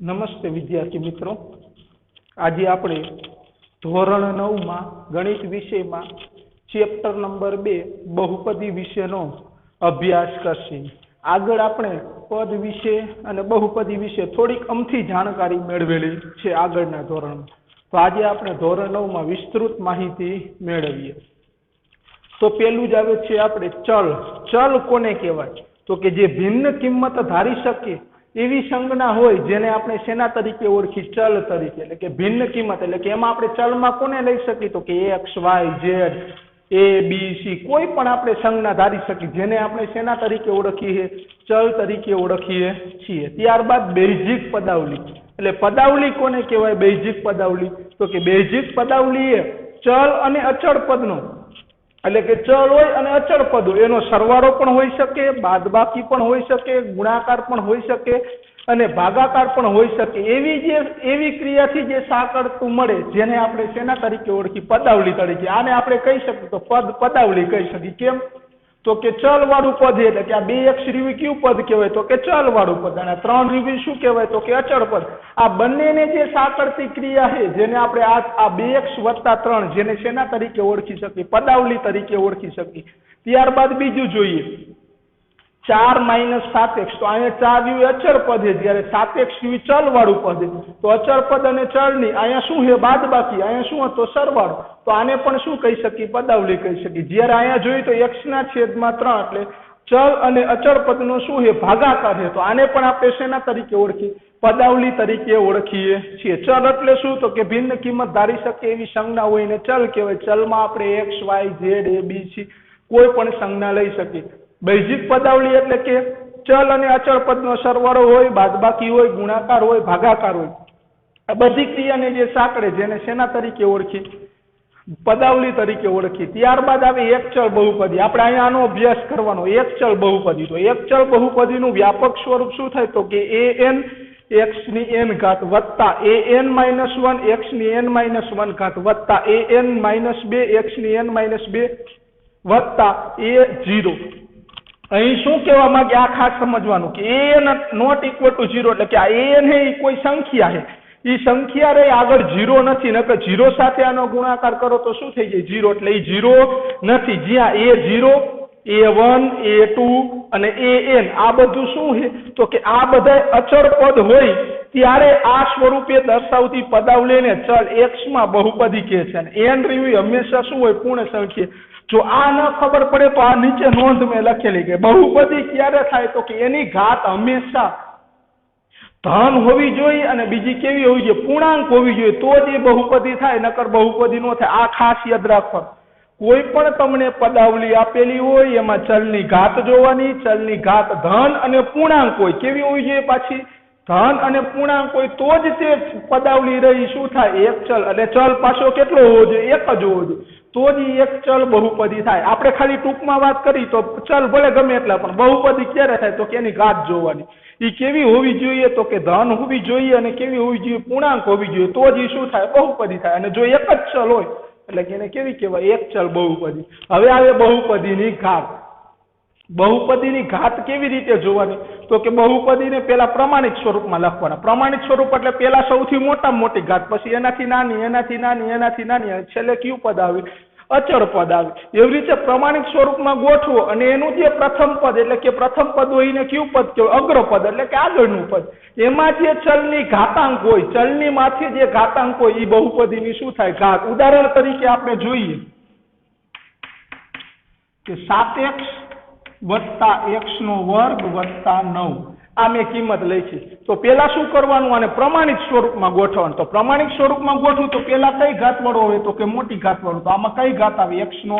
નમસ્તે વિદ્યાર્થી મિત્રો, આજે આપણે ધોરણ 9 માં ગણિત વિષયમાં ચેપ્ટર નંબર 2 બહુપદી વિશેનો અભ્યાસ કરશું। આગળ આપણે પદ વિશે અને બહુપદી વિશે થોડીક અમથી જાણકારી મેળવેલી છે આગળના ધોરણમાં। તો આજે આપણે ધોરણ 9 માં વિસ્તૃત માહિતી મેળવીએ। તો પહેલું જ આવે છે આપણે ચલ। ચલ કોને કહેવાય? તો કે જે ભિન્ન કિંમત ધારી શકે એવી સંજ્ઞા હોય જેને આપણે શેના તરીકે ઓળખી? ચલ તરીકે। એટલે કે ભિન્ન કિંમત એટલે કે એમાં આપણે ચલમાં કોને લઈ શકીએ? તો કે x y z a b c કોઈ પણ આપણે સંજ્ઞા ધારી શકીએ જેને આપણે શેના તરીકે ઓળખીએ? ચલ તરીકે ઓળખીએ છીએ। ત્યારબાદ બેઝિક પદાવલી। એટલે પદાવલી કોને કહેવાય? બેઝિક પદાવલી। તો કે બેઝિક પદાવલી એ ચલ અને અચળ પદનો એટલે કે ચલ હોય અને અચળ પદ હોય એનો સરવાળો પણ હોઈ શકે, બાદબાકી પણ હોઈ શકે, ગુણાકાર પણ હોઈ શકે અને ભાગાકાર પણ હોઈ શકે। એવી ક્રિયાથી જે સાંકળતું મળે જેને આપણે શેના તરીકે ઓળખી? પદાવલી તરીકે। આને આપણે કહી શકીએ તો પદાવલી કહી શકીએ। કેમ? તો કે ચલ વાળું પદ એટલે કે આ 2x રીવી કયું પદ કહેવાય? તો કે ચલ વાળું પદ। અને 3 રીવી શું કહેવાય? તો કે અચળ પદ। આ બંનેને જે સાંકળતી ક્રિયા છે જેને આપણે આ 2x + 3 જેને શેના તરીકે ઓળખી શકીએ? પદાવલી તરીકે ઓળખી શકીએ। ત્યારબાદ બીજું જોઈએ 4 - 7x। તો અહીંયા 4 રીવી અચળ પદ છે જ્યારે 7x રીવી ચલ વાળું પદ છે। તો અચળ પદ અને ચલની અહીંયા શું છે? બાદબાકી। અહીંયા શું હતો? સરવાળો। તો આને પણ શું કહી શકીએ? પદાવલી કહી શકીએ। જ્યારે અહીંયા જોઈએ તો x/3 એટલે ચલ અને અચળ પદનો શું છે? ભાગાકાર છે। તો આને પણ આપણે શેના તરીકે ઓળખીએ? પદાવલી તરીકે ઓળખીએ છીએ। ચલ એટલે શું? તો કે ભિન્ન કિંમત ધારી શકે એવી સંજ્ઞા હોય ને ચલ કહેવાય। ચલમાં આપણે x y z a b c કોઈ પણ સંજ્ઞા લઈ શકીએ। બેઝિક પદાવલી એટલે કે ચલ અને અચળ પદનો સરવાળો હોય, બાદબાકી હોય, ગુણાકાર હોય, ભાગાકાર હોય, આ બધી ક્રિયાને જે સાંકળે જેને શેના તરીકે ઓળખી? પદાવલી તરીકે ઓળખી। ત્યારબાદ આવે એક ચલ બહુપદી। આપણે અહીંયા આનો અભ્યાસ કરવાનો। એક ચલ બહુપદી। તો એક ચલ બહુપદીનું વ્યાપક સ્વરૂપ શું થાય? તો કે an x⁻n વત્તા an-1 x⁻n-1 વત્તા an-2 x⁻n-2 વત્તા a0। અહીં શું કહેવા માંગે? આ ખાસ સમજવાનું કે an ≠ 0 એટલે કે આ an હે એ કોઈ સંખ્યા છે। એ સંખ્યા રે આગળ 0 નથી, નકર 0 સાથે આનો ગુણાકાર કરો તો શું થઈ જાય? 0। એટલે એ 0 નથી। જ્યાં a0 a1 a2 અને an આ બધું શું છે? તો કે આ બધા અચળ પદ હોય ત્યારે આ સ્વરૂપે દર્શાવતી પદાવલીને ચલ x માં બહુપદી કહે છે। અને n રીવી હંમેશા શું હોય? પૂર્ણ સંખ્યા। જો આ ન ખબર પડે તો આ નીચે નોંધ મેં લખેલી કે બહુપદી ક્યારે થાય? તો કે એની ઘાત હંમેશા ધન હોવી જોઈએ અને બીજી કેવી હોવી જોઈએ? પૂર્ણાંક હોવી જોઈએ, તો જ એ બહુપદી થાય, નકર બહુપદી ન થાય। આ ખાસ યાદ રાખવાનું। કોઈ પણ તમને પદાવલી આપેલી હોય એમાં ચલની ઘાત જોવાની। ચલની ઘાત ધન અને પૂર્ણાંક હોય। કેવી હોવી જોઈએ પાછી? ધન અને પૂર્ણાંક હોય તો જ તે પદાવલી રહી શું થાય? એક ચલ। અને ચલ પાછો કેટલો હોવો જોઈએ? એક જ હોવો જોઈએ, તો જ એક ચલ બહુપદી થાય। આપણે ખાલી ટૂંકમાં વાત કરી તો ચલ ભલે ગમે એટલા, પણ બહુપદી ક્યારે થાય? તો કે એની ઘાત જોવાની। એ કેવી હોવી જોઈએ? તો કે ધન હોવી જોઈએ અને કેવી હોવી જોઈએ? પૂર્ણાંક હોવી જોઈએ, તો જ એ શું થાય? બહુપદી થાય। અને જો એક જ ચલ હોય એટલે કે એને કેવી કહેવાય? એક ચલ બહુપદી। હવે આવે બહુપદીની ઘાત। બહુપદીની ઘાત કેવી રીતે જોવાની? તો કે બહુપદીને પેલા પ્રમાણિત સ્વરૂપમાં લખવાના। પ્રમાણિત સ્વરૂપ એટલે પેલા સૌથી મોટામાં મોટી ઘાત, પછી એનાથી નાની, એનાથી નાની, એનાથી નાની, છેલ્લે કયું પદ આવે? અચળ પદ આવે। એવી રીતે પ્રમાણિત સ્વરૂપમાં ગોઠવો અને એનું જે પ્રથમ પદ એટલે કે પ્રથમ પદ હોય એને કયું પદ કહેવાય? અગ્રપદ એટલે કે આગળનું પદ। એમાં જે ચલની ઘાતાંક હોય, ચલની માથે જે ઘાતાંક હોય એ બહુપદીની શું થાય? ઘાત। ઉદાહરણ તરીકે આપણે જોઈએ કે 7x વત્તા x² વત્તા 9 આ મેં કિંમત લઈ છે। તો પેલા શું કરવાનું? આને પ્રમાણિત સ્વરૂપમાં ગોઠવવાનું। તો પ્રમાણિત સ્વરૂપમાં ગોઠવું તો પેલા કઈ ઘાત વાળો હોય? તો કે મોટી ઘાત વાળો। તો આમાં કઈ ઘાત આવે? x²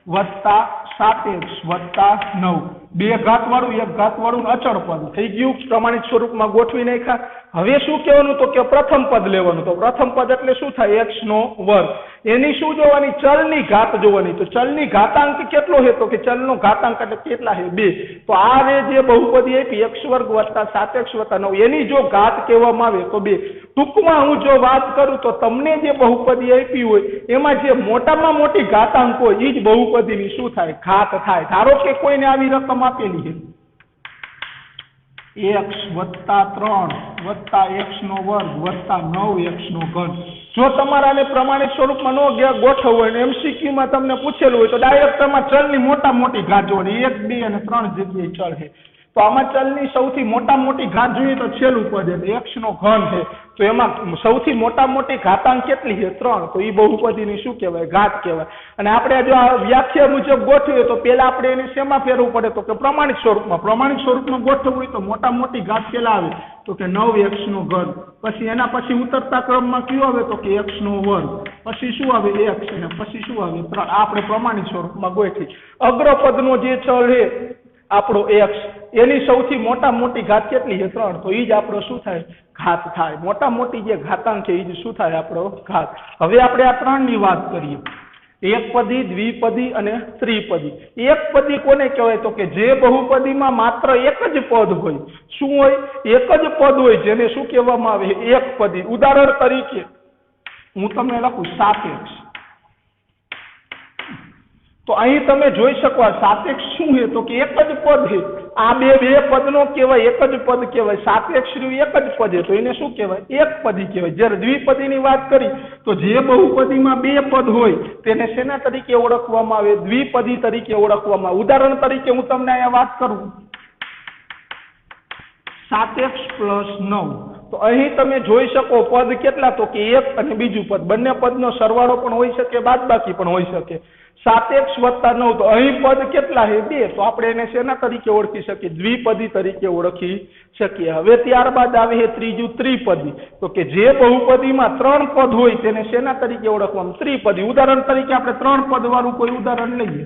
વત્તા 7x વત્તા 9 બે ઘાત વાળું, એક ઘાત વાળું અચળ પદ થઈ ગયું। પ્રમાણિત સ્વરૂપમાં ગોઠવી નાખ્યા। હવે શું કહેવાનું? તો કે પ્રથમ પદ લેવાનું। તો પ્રથમ પદ એટલે શું થાય? x²। એની શું જોવાની? ચલની ઘાત જોવાની। તો ચલની ઘાતાંક કેટલો છે? તો કે ચલનો ઘાતાંક એટલે કેટલા છે? 2। તો આ રે જે બહુપદી આપી x² વત્તા 7x વત્તા 9 એની જો ઘાત કહેવામાં આવે તો 2। ટૂંકમાં હું જો વાત કરું તો તમને જે બહુપદી આપી હોય એમાં જે મોટામાં મોટી ઘાતાંક હોય એ જ બહુપદીની શું થાય? ઘાત થાય। ધારો કે કોઈને આવી રકમ આપેલી છે x વત્તા 3 વત્તા x નો વર્ગ વત્તા 9x નો ઘન. જો તમારાને પ્રમાણિત સ્વરૂપમાં ન ગોઠવવું હોય ને MCQ માં તમને પૂછેલું હોય તો ડાયરેક્ટ તમારે ચલની મોટા મોટી ઘાત જોડે 1 2 અને 3 જગ્યાએ ચલ છે તો આમાં ચલની સૌથી મોટા મોટી ઘાત જોઈએ તો છેલ્લું પદ એટલે x નો ઘન છે તો એમાં સૌથી મોટા મોટી ઘાતાંક કેટલી છે 3 તો એ બહુપદીની શું કહેવાય ઘાત કહેવાય. અને આપણે જો આ વ્યાખ્યા મુજબ ગોઠવીએ તો પહેલા આપણે એને શેમાં ફેરવવું પડે તો કે પ્રમાણિત સ્વરૂપમાં ગોઠવવું હોય તો મોટા મોટી ઘાત પેલા આવે તો કે 9x નો ઘન, પછી એના પછી ઉતરતા ક્રમમાં કયો આવે તો કે x નો વર્ગ, પછી શું આવે x અને પછી શું આવે 3. આપણે પ્રમાણિત સ્વરૂપમાં ગોઠવી અગ્રપદનો જે ચલ છે આપણો x એની સૌથી મોટા મોટી ઘાત કેટલી છે 3 તો એ જ આપણો શું થાય ઘાત થાય. મોટા મોટી જે ઘાતાંક છે એ જ શું થાય આપણો ઘાત. હવે આપણે આ 3 ની વાત કરીએ એકપદી દ્વિપદી અને ત્રિપદી. એકપદી કોને કહેવાય તો કે જે બહુપદીમાં માત્ર એક જ પદ હોય. શું હોય એક જ પદ હોય જેને શું કહેવામાં આવે એકપદી. ઉદાહરણ તરીકે હું તમને લખું 7x તો અહીં તમે જોઈ શકો 7x શું છે તો કે એક જ પદ છે. આ બે પદનો કહેવાય એક જ પદ કહેવાય. 7x રહ્યું એક જ પદ છે તો એને શું કહેવાય એકપદી કહેવાય. જ્યારે દ્વિપદીની વાત કરી તો જે બહુપદીમાં બે પદ હોય તેને શેના તરીકે ઓળખવામાં આવે દ્વિપદી તરીકે ઓળખવામાં આવે. ઉદાહરણ તરીકે હું તમને અહીંયા વાત કરું 7x + 9 તો અહીં તમે જોઈ શકો પદ કેટલા તો કે એક અને બીજું પદ બંને પદનો સરવાળો પણ હોઈ શકે બાદબાકી પણ હોઈ શકે. 7x + 9 તો અહીં પદ કેટલા છે 2 તો આપણે એને શેના તરીકે ઓળખી શકીએ દ્વિપદી તરીકે ઓળખી શકીએ. હવે ત્યારબાદ આવે છે ત્રીજું ત્રિપદી તો કે જે બહુપદીમાં 3 પદ હોય તેને શેના તરીકે ઓળખવામાં ત્રિપદી. ઉદાહરણ તરીકે આપણે 3 પદ વાળું કોઈ ઉદાહરણ લઈએ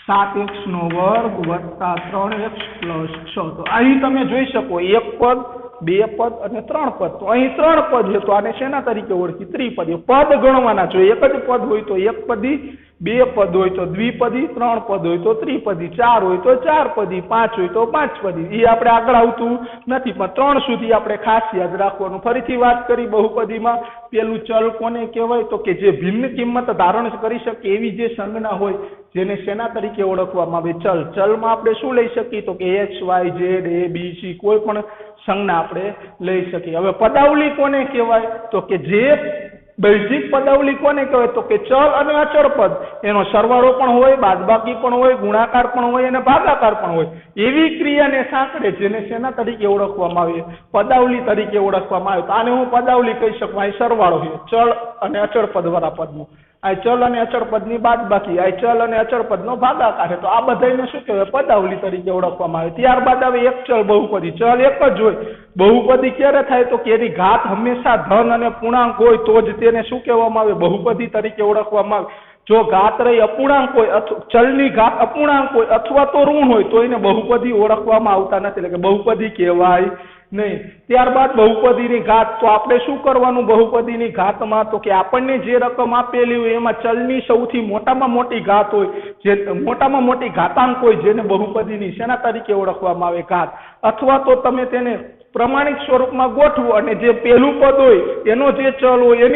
7x નો વર્ગ વત્તા 3x + 6 તો અહીં તમે જોઈ શકો એક પદ બે પદ અને 3 પદ તો અહીં 3 પદ છે તો આને શેના તરીકે ઓળખી ત્રિપદી. પદ ગણવાના જો એક જ પદ હોય તો એકપદી, બે પદ હોય તો દ્વિપદી, 3 પદ હોય તો ત્રિપદી, 4 હોય તો ચારપદી, 5 હોય તો પાંચપદી. એ આપણે આગળ આવતું નથી પણ 3 સુધી આપણે ખાસ યાદ રાખવાનું. ફરીથી વાત કરી બહુપદીમાં પેલું ચલ કોને કહેવાય તો કે જે ભિન્ન કિંમત ધારણ કરી શકે એવી જે સંજ્ઞા હોય જેને શેના તરીકે ઓળખવામાં આવે ચલ. ચલમાં આપણે શું લઈ શકીએ તો કે x y z a b c કોઈ પણ સંજ્ઞા આપણે લઈ શકીએ. હવે પદાવલી કોને કહેવાય તો કે જે બૈજિક પદાવલી કોને કહેવાય તો કે ચલ અને અચળ પદ એનો સરવાળો પણ હોય બાદબાકી પણ હોય ગુણાકાર પણ હોય અને ભાગાકાર પણ હોય એવી ક્રિયાને સાંકળે જેને શેના તરીકે ઓળખવામાં આવે પદાવલી તરીકે ઓળખવામાં આવે. તો આને હું પદાવલી કહી શકું. અહીં સરવાળો છે ચલ અને અચળ પદ વાળા પદનો, આ ચલ અને અચળ પદની બાદબાકી, આ ચલ અને અચળ પદનો ભાગાકાર છે તો આ બધાને શું કહેવાય પદાવલી તરીકે ઓળખવામાં આવે. ત્યારબાદ આવે એક ચલ બહુપદી. ચલ એક જ હોય. બહુપદી ક્યારે થાય તો કે એની ઘાત હંમેશા ધન અને પૂર્ણાંક હોય તો જ તેને શું કહેવામાં આવે બહુપદી તરીકે ઓળખવામાં આવે. જો ઘાત રહી અપૂર્ણાંક હોય ચલની ઘાત અપૂર્ણાંક હોય અથવા તો ઋણ હોય તો એને બહુપદી ઓળખવામાં આવતા નથી એટલે કે બહુપદી કહેવાય નહીં. ત્યારબાદ બહુપદીની ઘાત તો આપણે શું કરવાનું બહુપદીની ઘાતમાં તો કે આપણને જે રકમ આપેલી હોય એમાં ચલની સૌથી મોટામાં મોટી ઘાત હોય જે મોટામાં મોટી ઘાતાંક હોય જેને બહુપદીની શેના તરીકે ઓળખવામાં આવે ઘાત. અથવા તો તમે તેને પ્રમાણિત સ્વરૂપમાં ગોઠવો અને જે પહેલું પદ હોય એનો જે ચલ હોય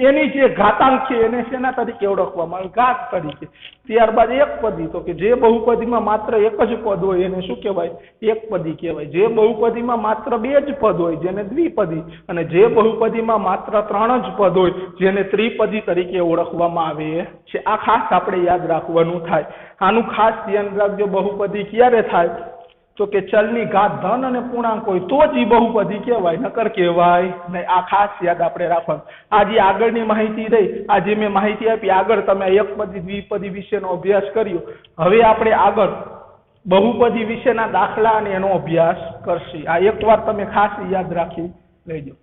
એની જે ઘાતાંક છે એને શેના તરીકે ઓળખવામાં આવે ઘાત તરીકે. ત્યારબાદ એકપદી તો કે જે બહુપદીમાં માત્ર એક જ પદ હોય એને શું કહેવાય એકપદી કહેવાય. જે બહુપદીમાં માત્ર બે જ પદ હોય જેને દ્વિપદી અને જે બહુપદીમાં માત્ર 3 જ પદ હોય જેને ત્રિપદી તરીકે ઓળખવામાં આવે છે. આ ખાસ આપણે યાદ રાખવાનું થાય. આનું ખાસ ધ્યાન રાખજો બહુપદી ક્યારે થાય તો કે ચલની ઘાત ધન અને પૂર્ણાંક હોય તો જ બહુપદી કહેવાય નકર કહેવાય નહીં. આ ખાસ યાદ આપણે રાખવાનું. આ જે આગળની માહિતી રહી આ જે મેં માહિતી આપી આગળ તમે એકપદી દ્વિપદી વિશેનો અભ્યાસ કર્યો. હવે આપણે આગળ બહુપદી વિશેના દાખલા અને એનો અભ્યાસ કરશી. આ એકવાર તમે ખાસ યાદ રાખી લેજો.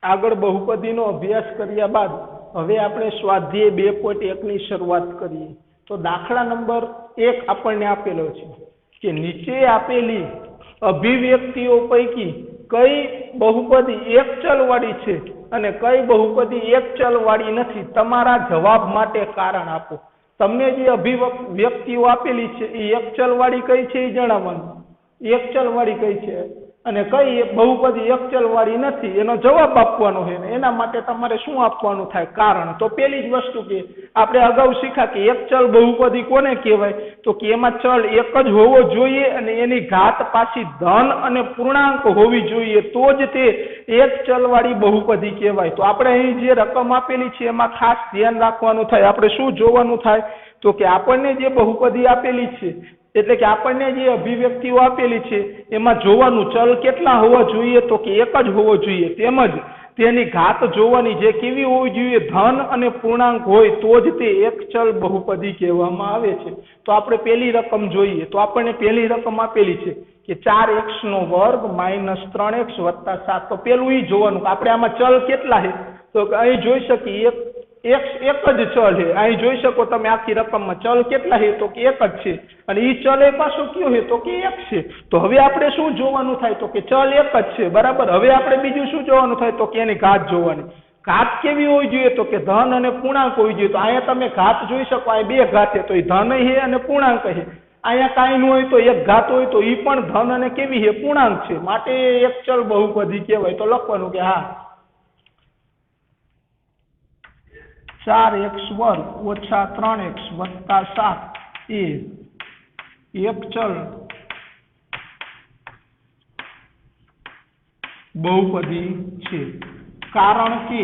આગળ બહુપદીનો અભ્યાસ કર્યા બાદ હવે આપણે સ્વાધ્યાય 2.1 ની શરૂઆત કરીએ. તો દાખલા નંબર 1 આપણને આપેલો છે કે નીચે આપેલી અભિવ્યક્તિઓ પૈકી કઈ બહુપદી એક ચલ વાળી છે અને કઈ બહુપદી એક ચલ વાળી નથી. તમારા જવાબ માટે કારણ આપો. તમને જે અભિવ્યક્તિઓ આપેલી છે એ એક ચલ વાળી કઈ છે એ જણાવવાનું. એક ચલ વાળી કઈ છે અને કઈ બહુપદી એક ચલ વાળી નથી એનો જવાબ આપવાનો છે. એના માટે તમારે શું આપવાનું થાય કારણ. તો પેલી જ વસ્તુ કે આપણે અગાઉ શીખ્યા કે એક ચલ બહુપદી કોને કહેવાય તો કે એમાં ચલ એક જ હોવો જોઈએ અને એની ઘાત પાછી ધન અને પૂર્ણાંક હોવી જોઈએ તો જ તે એક ચલવાળી બહુપદી કહેવાય. તો આપણે અહીં જે રકમ આપેલી છે એમાં ખાસ ધ્યાન રાખવાનું થાય. આપણે શું જોવાનું થાય તો કે આપણને જે બહુપદી આપેલી છે એટલે કે આપણને જે અભિવ્યક્તિઓ આપેલી છે એમાં જોવાનું ચલ કેટલા હોવા જોઈએ તો કે એક જ હોવો જોઈએ, તેમજ તેની ઘાત જોવાની જે કેવી હોવી જોઈએ ધન અને પૂર્ણાંક હોય તો જ તે એક ચલ બહુપદી કહેવામાં આવે છે. તો આપણે પહેલી રકમ જોઈએ તો આપણને પહેલી રકમ આપેલી છે કે 4x² - 3x + 7. તો પેલું એ જોવાનું કે આપણે આમાં ચલ કેટલા છે તો અહીં જોઈ શકીએ એક જ ચલ છે. અહીં જોઈ શકો તમે આખી રકમમાં ચલ કેટલા છે તો કે એક જ છે અને એ ચલ એ પાછો કયો છે તો કે એક છે. તો હવે આપણે શું જોવાનું થાય તો કે ચલ એક જ છે બરાબર. હવે આપણે બીજું શું જોવાનું થાય તો કે એની ઘાત જોવાની. ઘાત કેવી હોવી જોઈએ તો કે ધન અને પૂર્ણાંક હોવી જોઈએ. તો અહીંયા તમે ઘાત જોઈ શકો અહીં બે ઘાત છે તો એ ધન છે અને પૂર્ણાંક છે. અહીંયા કાંઈ ન હોય તો એક ઘાત હોય તો એ પણ ધન અને કેવી છે પૂર્ણાંક છે, માટે એક ચલ બહુપદી કહેવાય. તો લખવાનું કે હા 4x² - 3x + 7 એ એક ચલ બહુપદી છે. કારણ કે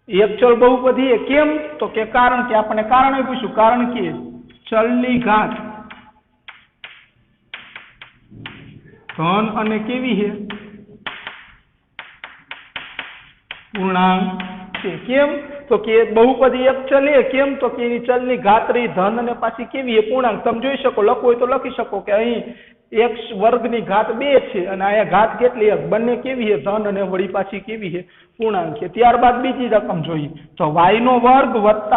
એક ચલ બહુપદી એ કેમ તો કે કારણ કે આપણે કારણ પૂછ્યું કારણ કે ચલની ઘાત ધન અને કેવી છે પૂર્ણાંક છે. કેમ તો કે બહુપદી એક ચલ એ કેમ તો કે એની ચલની ઘાત રહી ધન અને પાછી કેવી છે પૂર્ણાંક. તમે જોઈ શકો લખવું હોય તો લખી શકો કે અહીં x² ની ઘાત 2 છે અને અહીંયા ઘાત કેટલી છે બંને કેવી છે ધન અને વળી પાછી કેવી છે પૂર્ણાંક છે. ત્યારબાદ બીજી રકમ જોઈએ તો y²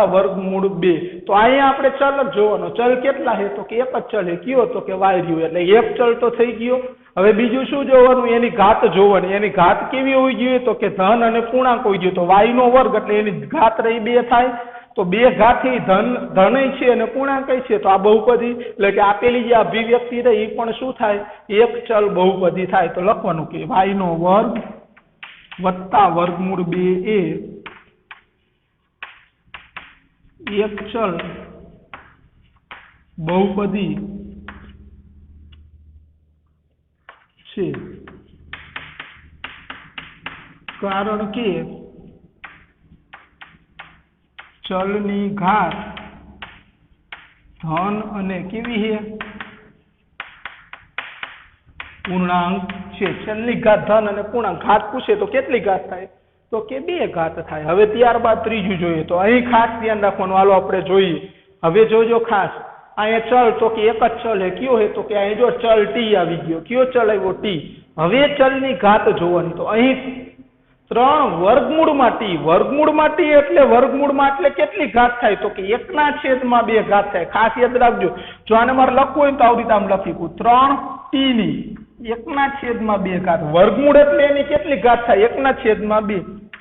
+ વર્ગમૂળ 2. તો અહીંયા આપણે ચલ જ જોવાનો. ચલ કેટલા છે તો કે એક જ ચલ છે કયો તો કે y રહ્યું એટલે એક ચલ તો થઈ ગયો. હવે બીજું શું જોવાનું એની ઘાત જોવાની. એની ઘાત કેવી હોવી જોઈએ તો કે ધન અને પૂર્ણાંક હોવી જોઈએ. તો y² એટલે એની ઘાત રહી 2 થાય તો 2 ઘાત એ ધન છે અને પૂર્ણાંક છે. તો આ બહુપદી એટલે કે આપેલી જે અભિવ્યક્તિ રહી એ પણ શું થાય એક ચલ બહુપદી થાય. તો લખવાનું કે y² + વર્ગમૂળ 2 એ એક ચલ બહુપદી છે કારણ કે ચલની ઘાત ધન અને કેવી છે પૂર્ણાંક છે. ચલની ઘાત ધન અને પૂર્ણાંક. ઘાત પૂછે તો કેટલી ઘાત થાય તો કે 2 ઘાત થાય. હવે ત્યારબાદ ત્રીજું જોઈએ તો અહીં ખાસ ધ્યાન રાખવાનું. હાલો આપણે જોઈએ. હવે જોજો ખાસ અહીંયા ચલ તો કે એક જ ચલ છે કયો છે તો કે અહીં જો ચલ ટી આવી ગયો. કયો ચલ આવ્યો ટી. હવે ચલની ઘાત જોવાની. તો અહીં 3 વર્ગમૂળમાં ટી. વર્ગમૂળમાં ટી એટલે વર્ગમૂળમાં એટલે કેટલી ઘાત થાય તો કે 1/2 ઘાત થાય. ખાસ યાદ રાખજો. જો આને મારે લખવું હોય તો આવી રીતે આમ લખી 3t ની 1/2 ઘાત. વર્ગમૂળ એટલે એની કેટલી ઘાત થાય 1/2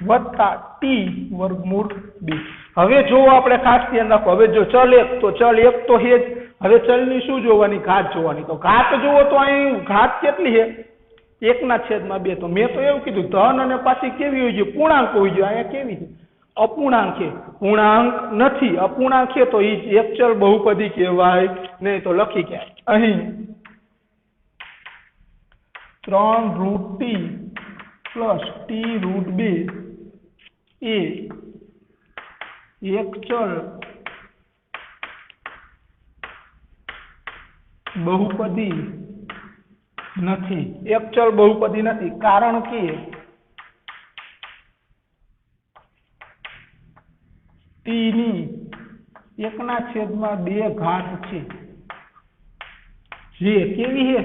વત્તા ટી વર્ગમૂળ 2. હવે જો આપણે ખાસ ધ્યાન રાખો. હવે જો ચલ એક તો ચલ એક તો છે જ. હવે ચલની શું જોવાની ઘાત જોવાની. તો ઘાત જુઓ તો અહીં ઘાત કેટલી છે 1/2. તો મેં તો એવું કીધું ધન અને પાછી કેવી હોય છે પૂર્ણાંક હોય છે. અહીંયા કેવી છે અપૂર્ણાંક છે. પૂર્ણાંક નથી અપૂર્ણાંક છે તો એ એક ચલ બહુપદી કહેવાય નહીં. તો લખી કે અહીં 3√t + t√2 એ એક ચલ બહુપદી નથી. એક ચલ બહુપદી નથી કારણ કે t ની 1/2 ઘાત છે જે કેવી છે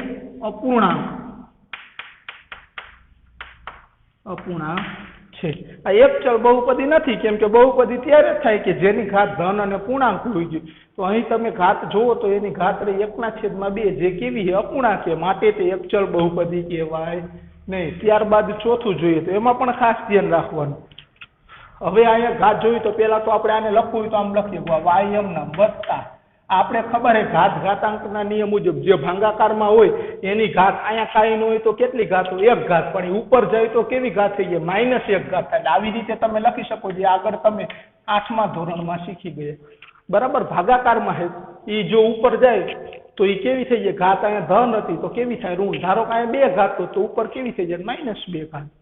અપૂર્ણાંક છે. આ એક ચલ બહુપદી નથી કેમ કે બહુપદી ત્યારે થાય કે જેની ઘાત ધન અને પૂર્ણાંક હોય છે. તો અહીં તમે ઘાત જુઓ તો એની ઘાત રહી 1/2 જે કેવી છે અપૂર્ણાંક છે, માટે તે એક ચલ બહુપદી કહેવાય નહીં. ત્યારબાદ ચોથું જોઈએ તો એમાં પણ ખાસ ધ્યાન રાખવાનું. હવે અહીંયા ઘાત જોઈ તો પેલા તો આપણે આને લખવું હોય તો આમ લખીએ ym ના વત્તા આપણે ખબર છે ઘાત ઘાતાંકના નિયમ મુજબ જે ભાગાકારમાં હોય એની ઘાત અહીંયા કાંઈ ન હોય તો કેટલી ઘાત હોય 1 ઘાત. પણ ઉપર જાય તો કેવી ઘાત થઈ જાય -1 ઘાત થાય. આવી રીતે તમે લખી શકો જે આગળ તમે 8મા ધોરણમાં શીખી ગયા બરાબર ભાગાકારમાં હે એ જો ઉપર જાય તો એ કેવી થઈ જાય ઘાત અહીંયા ધન હતી તો કેવી થાય ઋણ ધારો કે અહીંયા 2 ઘાત તો ઉપર કેવી થઈ જાય -2 ઘાત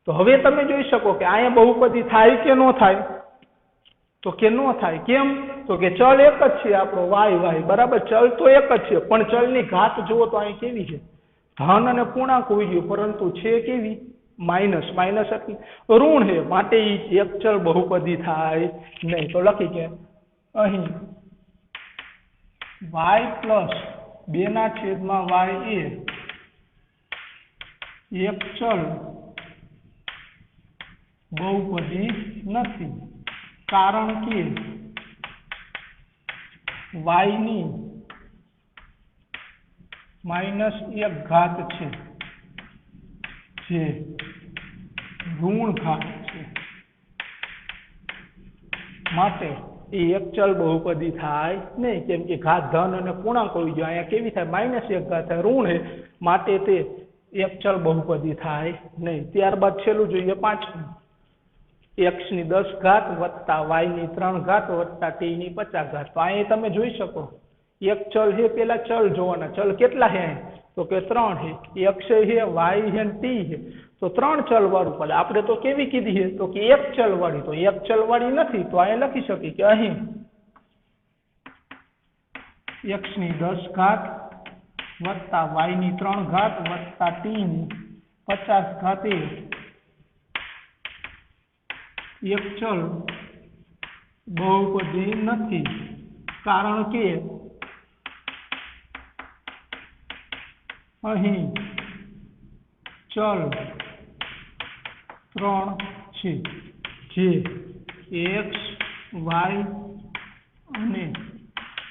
તો હવે તમે જોઈ શકો કે અહીંયા બહુપદી થાય કે ન થાય તો કે ન થાય કેમ તો કે ચલ એક જ છે આપણો y બરાબર ચલ તો એક જ છે પણ ચલની ઘાત જુઓ તો અહીં કેવી છે ધન અને પૂર્ણાંક હોવી જોઈએ પરંતુ છે કેવી માઇનસ એટલે ઋણ છે માટે એક ચલ બહુપદી થાય નહીં તો લખી કે અહીં y પ્લસ 2/y એ એક ચલ બહુપદી નથી કારણ કે y ની -1 ઘાત છે જે ઋણ ઘાત છે માટે એ એક ચલ બહુપદી થાય નહીં કેમ કે ઘાત ધન અને પૂર્ણાંક હોવી જોઈએ અહીંયા કેવી થાય -1 ઘાત થાય ઋણ છે માટે તે એક ચલ બહુપદી થાય નહીં ત્યારબાદ છેલ્લું જોઈએ 5મું x ની 10 ઘાત વત્તા y ની 3 ઘાત વત્તા t ની 50 ઘાત તો અહીં તમે જોઈ શકો એક ચલ છે પેલા ચલ જોવાના ચલ કેટલા છે તો કે 3 છે x છે y છે t છે તો 3 ચલ વાળું પદ આપણે તો કેવી કીધી છે તો કે એક ચલ વાળી તો એક ચલ વાળી નથી તો અહીં લખી શકીએ કે અહીં x ની 10 ઘાત વત્તા y ની 3 ઘાત વત્તા t ની 50 ઘાત એક ચલ બહુપદી નથી કારણ કે અહીં ચલ 3 છે જે x y અને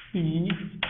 t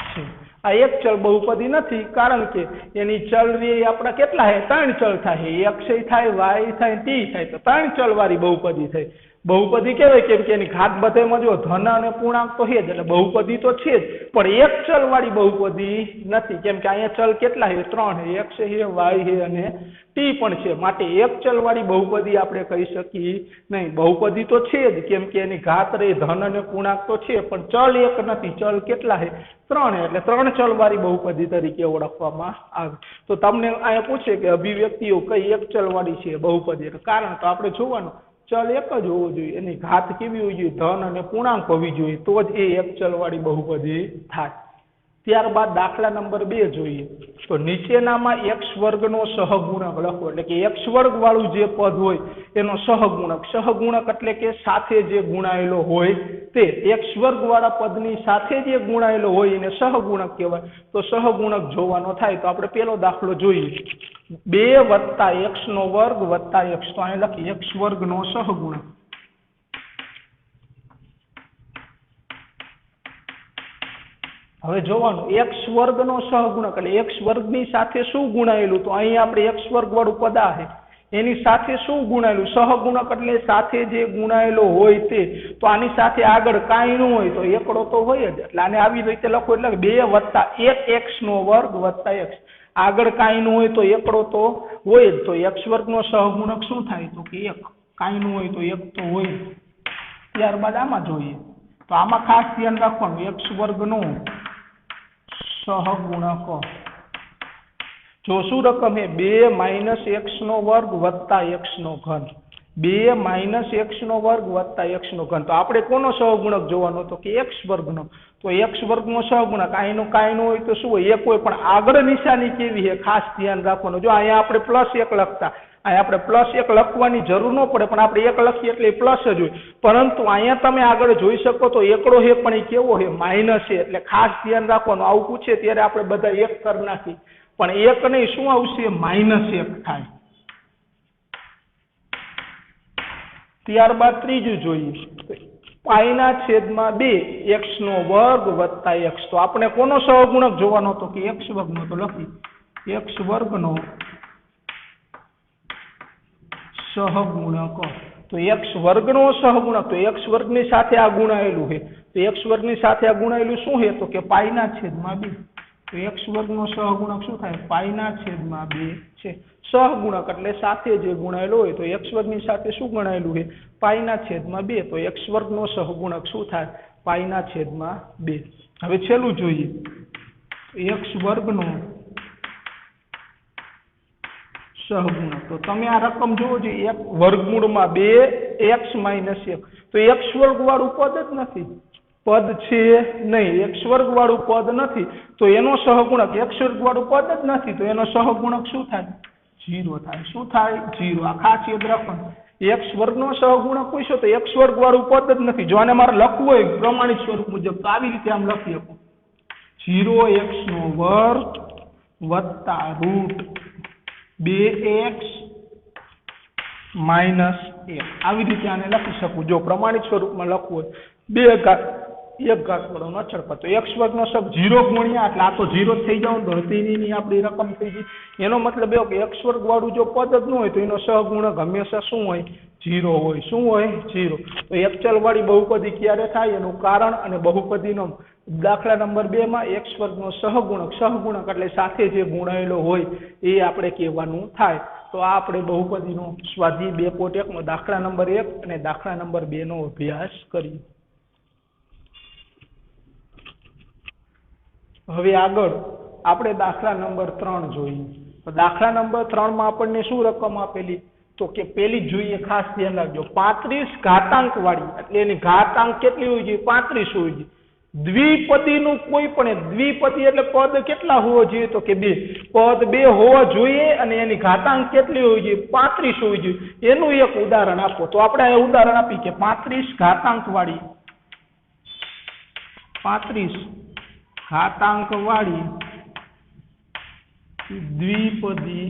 છે આ એક ચલ બહુપદી નથી કારણ કે એની ચલ રે આપણા કેટલા છે 3 ચલ થાય x થાય y થાય t થાય તો 3 ચલ વાળી બહુપદી થઈ બહુપદી કહેવાય કેમ કે એની ઘાત બધેમાં જો ધન અને પૂર્ણાંક તો છે જ એટલે બહુપદી તો છે જ પણ એક ચલ વાળી બહુપદી નથી કેમ કે અહીંયા ચલ કેટલા છે 3 છે x છે y છે અને t પણ છે માટે એક ચલ વાળી બહુપદી આપણે કહી શકીએ નહીં બહુપદી તો છે જ કેમ કે એની ઘાત રે ધન અને પૂર્ણાંક તો છે પણ ચલ એક નથી ચલ કેટલા છે 3 એટલે 3 ચલ વાળી બહુપદી તરીકે ઓળખવામાં આવે તો તમને અહીંયા પૂછે કે અભિવ્યક્તિઓ કઈ એક ચલ વાળી છે બહુપદી એટલે કારણ તો આપણે જોવાનું ચલ એક જ હોવો જોઈએ એની ઘાત કેવી હોવી જોઈએ ધન અને પૂર્ણાંક હોવી જોઈએ તો જ એ એક ચલ વાળી બહુપદી થાય ત્યારબાદ દાખલા નંબર 2 જોઈએ તો નીચેનામાં x વર્ગનો સહગુણક લખો એટલે કે x વર્ગ વાળું જે પદ હોય એનો સહગુણક એટલે કે સાથે જે ગુણાયેલો હોય તે x વર્ગ વાળા પદની સાથે જે ગુણાયેલો હોય એને સહગુણક કહેવાય તો સહગુણક જોવાનો થાય તો આપણે પેલો દાખલો જોઈએ 2 વત્તા x નો વર્ગ વત્તા x તો અહીં લખી x વર્ગનો સહગુણક હવે જોવાનું x વર્ગનો સહગુણક એટલે x વર્ગની સાથે શું ગુણાયેલું તો અહીં આપણે x વર્ગ વાળું પદ છે એની સાથે શું ગુણાયેલું સહગુણક એટલે સાથે જે ગુણાયેલો હોય તે તો આની સાથે આગળ કાંઈ ન હોય તો એકડો તો હોય જ એટલે આને આવી રીતે લખો એટલે 2 વત્તા 1x નો વર્ગ વત્તા x આગળ કાંઈ ન હોય તો એકડો તો હોય જ તો x વર્ગનો સહગુણક શું થાય તો કે 1 કાંઈ ન હોય તો 1 તો હોય ત્યારબાદ આમાં જોઈએ તો આમાં ખાસ ધ્યાન રાખવાનું x વર્ગનો સહગુણક જો શું રકમ હે 2 - x નો વર્ગ વત્તા x નો ઘન 2 - x નો વર્ગ વત્તા x નો ઘન તો આપણે કોનો સહગુણક જોવાનો તો કે x વર્ગનો તો x વર્ગનો સહગુણક આનો કાંઈ ન હોય તો શું હોય એક હોય પણ આગળ નિશાની કેવી છે ખાસ ધ્યાન રાખવાનું જો અહીંયા આપણે +1 લખતા અહીંયા આપણે +1 લખવાની જરૂર ન પડે પણ આપણે 1 લખીએ એટલે પ્લસ જ હોય પરંતુ અહીંયા તમે આગળ જોઈ શકો તો એકડો છે પણ એ કેવો છે માઇનસ છે એટલે ખાસ ધ્યાન રાખવાનું આવું પૂછે ત્યારે આપણે બધા 1 કરી નાખી પણ 1 નહીં શું આવશે -1 થાય ત્યારબાદ ત્રીજું જોઈએ π/2 x નો વર્ગ વત્તા x તો આપણે કોનો સહગુણક જોવાનો હતો કે x વર્ગનો તો લખી x વર્ગનો સહગુણક તો x વર્ગનો સહગુણક તો x વર્ગની સાથે આ ગુણાયેલું છે તો x વર્ગની સાથે આ ગુણાયેલું શું છે તો કે π/2 તો x વર્ગનો સહગુણક શું થાય? પાઈના છેદમાં 2 છે. સહગુણક એટલે સાથે જે ગુણાયેલો હોય, તો x વર્ગની સાથે શું ગણાયેલું છે? પાઈના છેદમાં 2. તો x વર્ગનો સહગુણક શું થાય? પાઈના છેદમાં 2. હવે છેલ્લું જોઈએ, x વર્ગનો સહગુણક. તો તમે આ રકમ જુઓ છો, એક વર્ગમૂળમાં 2x - 1. તો x વર્ગ વાળું પદ જ નથી, પદ છે નહીં, x વર્ગ વાળું પદ નથી, તો એનો સહગુણક x વર્ગ વાળું પદ જ નથી, તો એનો સહગુણક શું થાય? 0 થાય. શું થાય? 0. આ ખાસ યાદ રાખવાનું. x વર્ગનો સહગુણક પૂછ્યો તો x વર્ગ વાળું પદ જ નથી. જો આને મારે લખવું હોય પ્રમાણિત સ્વરૂપ મુજબ, તો આવી રીતે આમ લખી શકું, 0x² વત્તા √2x - 1. આવી રીતે આને લખી શકું. જો પ્રમાણિત સ્વરૂપમાં લખવું હોય 2 ઘાત 1 ઘાત વાળો અચળ પદ, તો x વર્ગનો સબ 0 ગુણ્યા એટલે આ તો 0 થઈ જાવ તો હતીની આપણી રકમ થઈ ગઈ. એનો મતલબ એવો કે x વર્ગ વાળું જો પદ જ ન હોય તો એનો સહગુણક હંમેશા શું હોય? 0 હોય. શું હોય? 0. તો એક ચલ વાળી બહુપદી ક્યારે થાય એનું કારણ અને બહુપદીનો દાખલા નંબર 2 માં x વર્ગનો સહગુણક એટલે સાથે જે ગુણાયેલો હોય એ આપણે કહેવાનું થાય. તો આ આપણે બહુપદીનો સ્વાધ્યાય 2.1 નો દાખલા નંબર 1 અને દાખલા નંબર 2 નો અભ્યાસ કરીએ. હવે આગળ આપણે દાખલા નંબર 3 જોઈએ. તો દાખલા નંબર 3 માં આપણને શું રકમ આપેલી? તો કે પેલી જ જોઈએ, ખાસ ધ્યાન રાખજો, 35 ઘાતાંક વાળી, એટલે એની ઘાતાંક કેટલી હોય છે? 35 હોય છે. દ્વિપદીનું કોઈ પણ દ્વિપદી એટલે પદ કેટલા હોવો જોઈએ? તો કે 2. પદ 2 હોવા જોઈએ અને એની ઘાતાંક કેટલી હોવી જોઈએ? 35 હોવી જોઈએ. એનું એક ઉદાહરણ આપો. તો આપણે આ ઉદાહરણ આપી કે 35 ઘાતાંક વાળી 35 ઘાતાંક વાળી દ્વિપદી.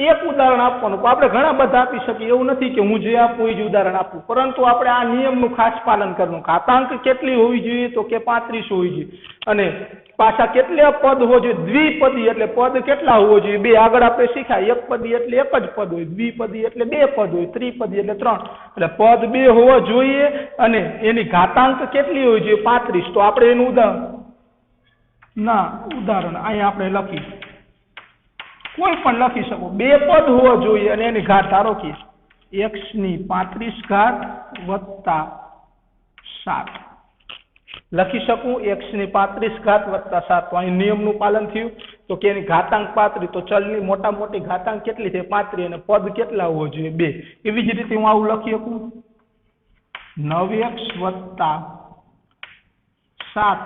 એક ઉદાહરણ આપવાનું. આપણે ઘણા બધા આપી શકીએ, એવું નથી કે હું જે આપું એ જ ઉદાહરણ આપું, પરંતુ આપણે આ નિયમનું ખાસ પાલન કરવાનું. ઘાતાંક કેટલી હોવી જોઈએ? તો કે 35 હોવી જોઈએ. અને પાછા કેટલા પદ હોવો જોઈએ? દ્વિપદી એટલે પદ કેટલા હોવો જોઈએ? 2. આગળ આપણે શીખ્યા, એક પદી એટલે એક જ પદ હોય, દ્વિપદી એટલે 2 પદ હોય, ત્રિપદી એટલે 3. એટલે પદ 2 હોવા જોઈએ અને એની ઘાતાંક કેટલી હોવી જોઈએ? 35. તો આપણે એનું ઉદાહરણ અહીંયા આપણે લખી, કોઈ પણ લખી શકો, 2 પદ હોવા જોઈએ અને એની ઘાત ધારો કે x ની 35 ઘાત વત્તા 7 લખી શકું. x ની 35 ઘાત વત્તા 7. તો અહીં નિયમનું પાલન થયું. તો કે એની ઘાતાંક 35, તો ચલની મોટા મોટી ઘાતાંક કેટલી છે? 35. અને પદ કેટલા હોવો જોઈએ? 2. એવી જ રીતે હું આવું લખી શકું, 9x વત્તા 7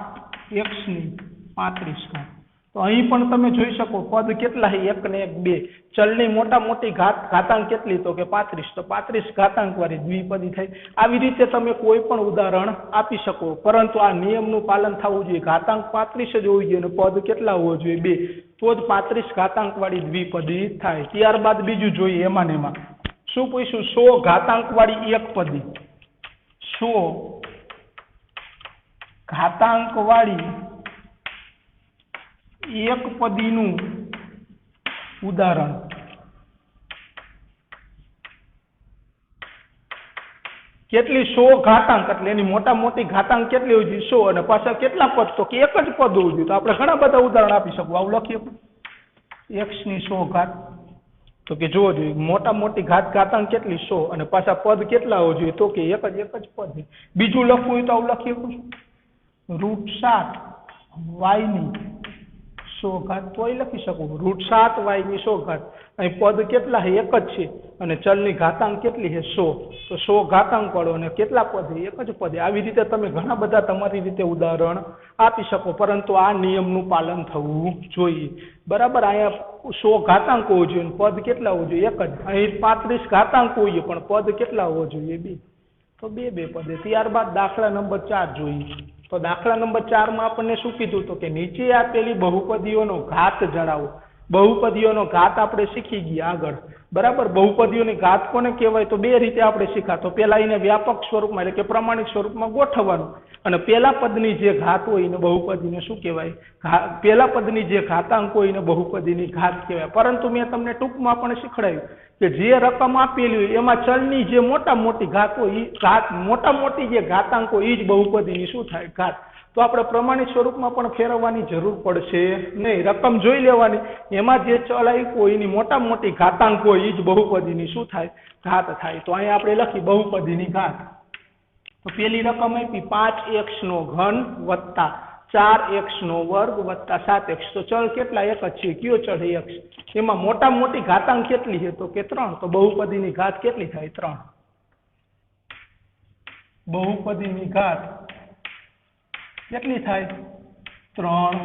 x ની 35 ઘાત. તો અહીં પણ તમે જોઈ શકો પદ કેટલા છે? 1 ને 1 2. ચલની મોટા મોટી ઘાતાંક કેટલી? તો કે 35. તો 35 ઘાતાંક વાળી દ્વિપદી થઈ. આવી રીતે તમે કોઈ પણ ઉદાહરણ આપી શકો, પરંતુ આ નિયમનું પાલન થવું જોઈએ. ઘાતાંક 35 જ હોવી જોઈએ અને પદ કેટલા હોવો જોઈએ? 2. તો જ 35 ઘાતાંક વાળી દ્વિપદી થાય. ત્યારબાદ બીજું જોઈએ, એમાં ને એમાં શું પૂછ્યું? 100 ઘાતાંક વાળી એકપદી. 100 ઘાતાંક વાળી એક પદીનું ઉદાહરણ. કેટલી? 100 ઘાતાંક એટલે એની મોટા મોટી ઘાતાંક કેટલી હોય છે? 100. અને પાછા કેટલા પદ? તો કે એક જ પદ હોવું જોઈએ. તો આપણે ઘણા બધા ઉદાહરણ આપી શકું. આવું લખીએ, x ની 100 ઘાત. તો કે જોવો જોઈએ મોટા મોટી ઘાતાંક કેટલી? 100. અને પાછા પદ કેટલા હોવા જોઈએ? તો કે એક જ પદ. બીજું લખવું હોય તો આવું લખીએ, √7 y ની 100 ઘાત. તોય લખી શકું √7 y ની 100 ઘાત. અહીં પદ કેટલા છે? એક જ છે અને ચલની ઘાતાંક કેટલી છે? 100. તો 100 ઘાતાંક વાળો અને કેટલા પદ છે? એક જ પદ. આવી રીતે તમે ઘણા બધા તમારી રીતે ઉદાહરણ આપી શકો, પરંતુ આ નિયમનું પાલન થવું જોઈએ. બરાબર. અહીંયા 100 ઘાતાંક હોવો જોઈએ, પદ કેટલા હોવો જોઈએ? એક જ. અહીં 35 ઘાતાંક હોઈએ પણ પદ કેટલા હોવો જોઈએ? 2. તો 2 પદે. ત્યારબાદ દાખલા નંબર 4 જોઈએ. તો દાખલા નંબર 4 માં આપણને શું કીધું? તો કે નીચે આપેલી બહુપદીઓનો ઘાત જણાવો. બહુપદીઓનો ઘાત આપણે શીખી ગયા આગળ. બરાબર. બહુપદીઓની ઘાત કોને કહેવાય તો બે રીતે આપણે શીખા. તો પેલા એને વ્યાપક સ્વરૂપમાં એટલે કે પ્રમાણિક સ્વરૂપમાં ગોઠવવાનું અને પેલા પદની જે ઘાત હોય એને બહુપદીને શું કહેવાય? પેલા પદની જે ઘાતાંક હોય એને બહુપદીની ઘાત કહેવાય. પરંતુ મેં તમને ટૂંકમાં પણ શીખડાયું કે જે રકમ આપેલી હોય એમાં ચલની જે મોટા મોટી ઘાત હોય એ ઘાત મોટા મોટી જે ઘાતાંક હોય એ જ બહુપદીની શું થાય? ઘાત. તો આપણે પ્રમાણિક સ્વરૂપમાં પણ ફેરવવાની જરૂર પડશે નહીં. રકમ જોઈ લેવાની, એમાં જે ચલ આવ્યું હોય એની મોટા મોટી ઘાતાંક હોય એ જ બહુપદીની શું થાય? ઘાત થાય. તો અહીંયા આપણે લખી બહુપદીની ઘાત. તો પેલી રકમ આપી 5x નો ઘન વત્તા 4x નો વર્ગ વત્તા 7x. તો ચલ કેટલા? એક જ છે. કયો ચલ? x. એમાં મોટા મોટી ઘાતાંક કેટલી છે તો કે 3. તો બહુપદીની ઘાત કેટલી થાય? 3. બહુપદીની ઘાત કેટલી થાય? 3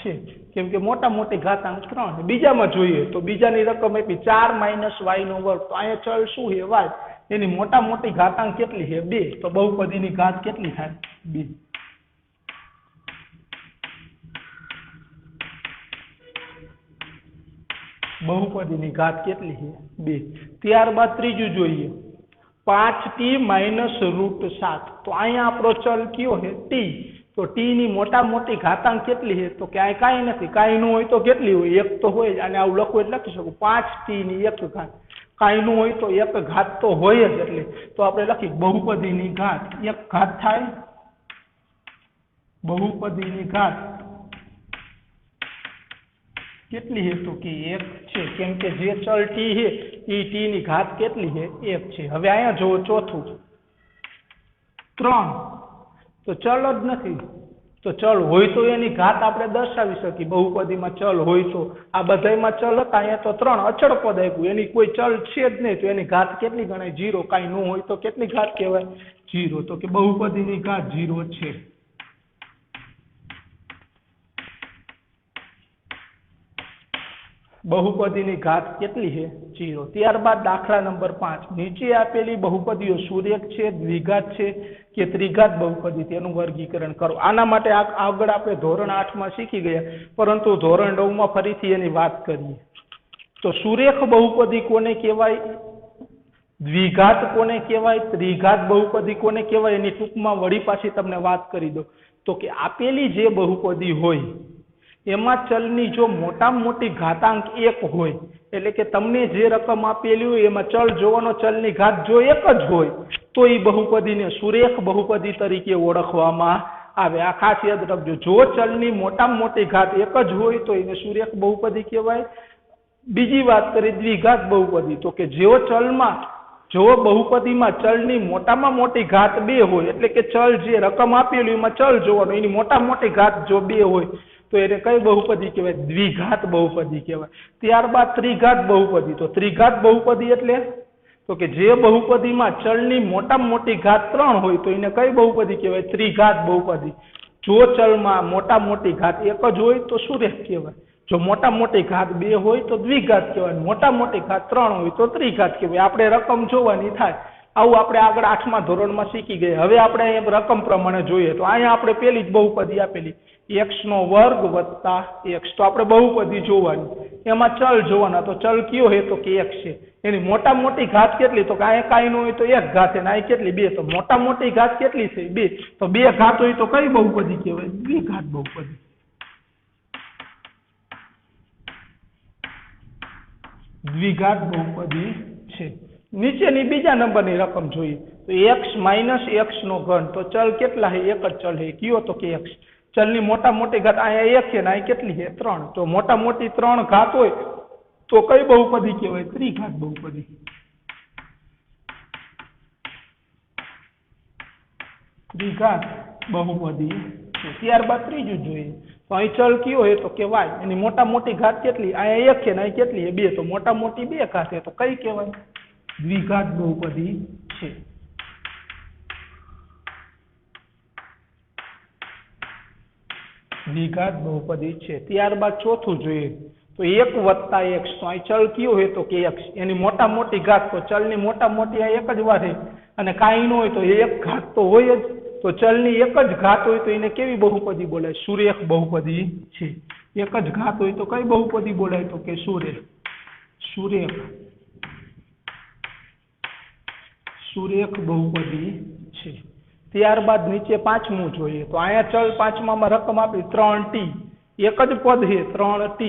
છે. કેમ કે મોટા મોટી ઘાતાંક 3. બીજામાં જોઈએ તો બીજાની રકમ આપી 4 - y નો વર્ગ. તો અહીંયા ચલ શું છે? y. એની મોટા મોટી ઘાતાંક કેટલી છે? 2. તો બહુપદીની ઘાત કેટલી થાય? 2. બહુપદીની ઘાત કેટલી છે? 2. ત્યારબાદ ત્રીજું જોઈએ 5t - √7. તો અહીંયા આપણો ચલ કયો છે? t. તો t ની મોટા મોટી ઘાતાંક કેટલી છે તો કે આ કાંઈ નથી. કાંઈ ન હોય તો કેટલી હોય? 1 તો હોય જ. અને આવું લખવું એટલે લખી શકું 5t ની 1 ઘાત. કાંઈ ન હોય તો 1 ઘાત તો હોય જ. એટલે તો આપણે લખી બહુપદીની ઘાત 1 ઘાત થાય. બહુપદીની ઘાત કેટલી છે તો કે 1 છે. કેમ કે જે ચલ t છે એ t ની ઘાત કેટલી છે? 1 છે. હવે અહીંયા જુઓ ચોથું 3. તો ચલ જ નથી. તો ચલ હોય તો એની ઘાત આપણે દર્શાવી શકીએ. બહુપદીમાં ચલ હોય તો આ બધાયમાં ચલ હતા, અહીંયા તો 3 અચળ પદ આપ્યું. એની કોઈ ચલ છે જ નહીં તો એની ઘાત કેટલી ગણાય? 0. કાંઈ ન હોય તો કેટલી ઘાત કહેવાય? 0. તો કે બહુપદીની ઘાત 0 છે. બહુપદીની ઘાત કેટલી છે? 0. ત્યારબાદ દાખલા નંબર 5. નીચે આપેલી બહુપદીઓ સુરેખ છે, દ્વિઘાત છે કે ત્રિઘાત બહુપદી તેનું વર્ગીકરણ કરો. આના માટે આગળ આપણે ધોરણ 8 માં શીખી ગયા, પરંતુ ધોરણ 9 માં ફરીથી એની વાત કરીએ. તો સુરેખ બહુપદી કોને કહેવાય? દ્વિઘાત કોને કહેવાય? ત્રિઘાત બહુપદી કોને કહેવાય? એની ટૂંકમાં વળી પાછી તમને વાત કરી દો. તો કે આપેલી જે બહુપદી હોય એમાં ચલની જો મોટામાં મોટી ઘાતાંક 1 હોય, એટલે કે તમને જે રકમ આપેલી હોય એમાં ચલ જોવાનો, ચલની ઘાત જો 1 જ હોય તો એ બહુપદીને સુરેખ બહુપદી તરીકે ઓળખવામાં આવે. આ ખાસ યાદ રાખજો. જો ચલની મોટામાં મોટી ઘાત 1 જ હોય તો એને સુરેખ બહુપદી કહેવાય. બીજી વાત કરી દ્વિઘાત બહુપદી. તો કે જો બહુપદીમાં ચલની મોટામાં મોટી ઘાત 2 હોય, એટલે કે ચલ જે રકમ આપેલી એમાં ચલ જોવાનો, એની મોટામાં મોટી ઘાત જો 2 હોય તો એને કઈ બહુપદી કહેવાય? દ્વિઘાત બહુપદી કહેવાય. ત્યારબાદ ત્રિઘાત બહુપદી. તો ત્રિઘાત બહુપદી એટલે તો કે જે બહુપદીમાં ચલની મોટામાં મોટી ઘાત 3 હોય તો એને કઈ બહુપદી કહેવાય? ત્રિઘાત બહુપદી. જો ચલમાં મોટામાં મોટી ઘાત 1 જ હોય તો સુરેખ કહેવાય. જો મોટામાં મોટી ઘાત 2 હોય તો દ્વિઘાત કહેવાય. મોટામાં મોટી ઘાત 3 હોય તો ત્રિઘાત કહેવાય. આપણે રકમ જોવાની થાય. આવું આપણે આગળ 8મા ધોરણમાં શીખી ગયા. હવે આપણે અહીંયા રકમ પ્રમાણે જોઈએ તો અહીંયા આપણે પેલી જ બહુપદી આપેલી x નો વર્ગ વત્તા x. તો આપણે બહુપદી જોવાની, એમાં ચલ જોવાના. તો ચલ કયો છે તો કે x છે. એની મોટા મોટી ઘાત કેટલી? તો કે અહીંયા કાંઈ ન હોય તો 1 ઘાત, અને અહીં કેટલી? 2. તો મોટા મોટી ઘાત કેટલી છે? 2. તો 2 ઘાત હોય તો કઈ બહુપદી કહેવાય? દ્વિઘાત બહુપદી. દ્વિઘાત બહુપદી છે. નીચેની બીજા નંબરની રકમ જોઈએ તો x - x નો ઘન. તો ચલ કેટલા છે? 1 જ ચલ છે. કયો તો કે x. ચલની મોટા મોટી ઘાત અહીંયા 1 છે ને અહીં કેટલી છે? 3. તો મોટા મોટી 3 ઘાત હોય તો કઈ બહુપદી કહેવાય? ત્રિઘાત બહુપદી. ત્રિઘાત બહુપદી છે. ત્યારબાદ ત્રીજું જોઈએ તો અહીં ચલ કયો છે તો કે y. એની મોટા મોટી ઘાત કેટલી? અહીંયા 1 છે ને અહીં કેટલી છે? 2. તો મોટા મોટી 2 ઘાત છે તો કઈ કહેવાય? દ્વિઘાત બહુપદી છે. દ્વિઘાત બહુપદી છે. ત્યારબાદ ચોથું જોઈએ તો 1 વત્તા x. તો અહીં ચલ કયો છે તો કે x. એની મોટા મોટી ઘાત. તો ચલની મોટા મોટી આ 1 જ વાર છે અને કાંઈ ન હોય તો 1 ઘાત તો હોય જ. તો ચલની 1 જ ઘાત હોય તો એને કેવી બહુપદી બોલાય? સુરેખ બહુપદી છે. 1 જ ઘાત હોય તો કઈ બહુપદી બોલાય? તો કે સુરેખ સુરેખ બહુપદી છે. ત્યારબાદ નીચે પાંચમું જોઈએ તો અહીંયા ચલ પાંચમામાં રકમ આપી 3t, એક જ પદ છે 3t,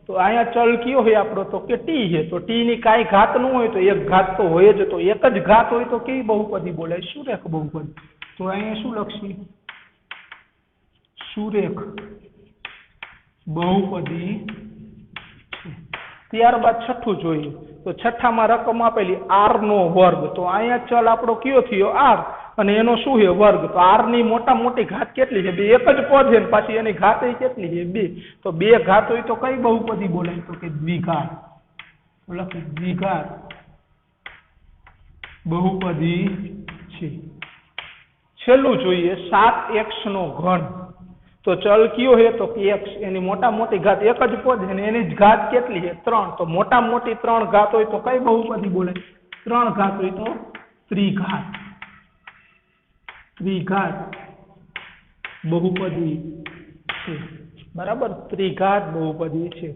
તો અહીંયા ચલ કયો હોય આપણો તો કે t છે, તો t ની કાંઈ ઘાત ન હોય તો એક ઘાત તો હોય જ, તો એક જ ઘાત હોય તો કેવી બહુપદી બોલાય? સુરેખ બહુપદી. તો અહીંયા શું લખશી? સુરેખ બહુપદી છે. ત્યારબાદ છઠ્ઠું જોઈએ તો છઠ્ઠામાં રકમ આપેલી r નો વર્ગ, તો અહીંયા ચલ આપણો કયો થયો? r, અને એનો શું છે? વર્ગ. તો r ની મોટા મોટી ઘાત કેટલી છે? 2. એક જ પદ છે ને પાછી એની ઘાત કેટલી છે? 2. તો 2 ઘાત હોય તો કઈ બહુપદી બોલાય? તો કે દ્વિઘાત. લખી દ્વિઘાત બહુપદી છે. છેલ્લું જોઈએ 7x નો ઘન, તો ચલ કયો છે તો કે x, એની મોટા મોટી ઘાત એક જ પદ છે ને એની જ ઘાત કેટલી છે? 3. તો મોટા મોટી 3 ઘાત હોય તો કઈ બહુપદી બોલાય? 3 ઘાત હોય તો ત્રિઘાત. ત્રિઘાત બહુપદી છે. બરાબર, ત્રિઘાત બહુપદી છે.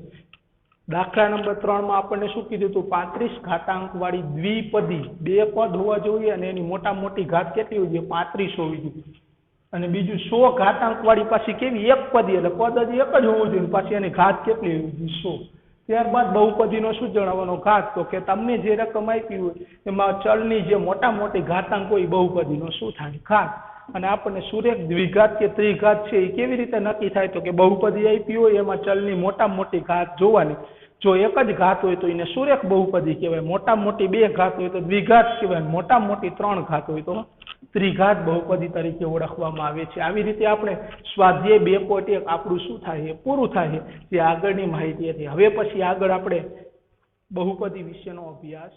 દાખલા નંબર 3 માં આપણને શું કીધું હતું? 35 ઘાતાંક વાળી દ્વિપદી, 2 પદ હોવા જોઈએ અને એની મોટા મોટી ઘાત કેટલી હોવી જોઈએ? 35 હોવી જોઈએ. અને બીજું 100 ઘાતાંક વાળી પાછી કેવી? એક પદી, એટલે પદ જ એક જ હોવું જોઈએ, પાછી એની ઘાત કેટલી હોવી જોઈએ? 100. ત્યારબાદ બહુપદીનો શું જણાવવાનો? ઘાત. તો કે તમને જે રકમ આપી હોય એમાં ચલની જે મોટા મોટી ઘાતાંક હોય બહુપદીનો શું થાય? ઘાત. અને આપણને સુરેખ દ્વિઘાત કે ત્રિઘાત છે એ કેવી રીતે નક્કી થાય? તો કે બહુપદી આપી હોય એમાં ચલની મોટા મોટી ઘાત જોવાની. જો એક જ ઘાત હોય તો એને સુરેખ બહુપદી કહેવાય, મોટા મોટી 2 ઘાત હોય તો દ્વિઘાત કહેવાય, મોટા મોટી 3 ઘાત હોય તો ત્રિઘાત બહુપદી તરીકે ઓળખવામાં આવે છે. આવી રીતે આપણે સ્વાધ્યાય 2.1 આપણું શું થાય? પૂરું થાય. જે આગળની માહિતી હતી. હવે પછી આગળ આપણે બહુપદી વિશેનો અભ્યાસ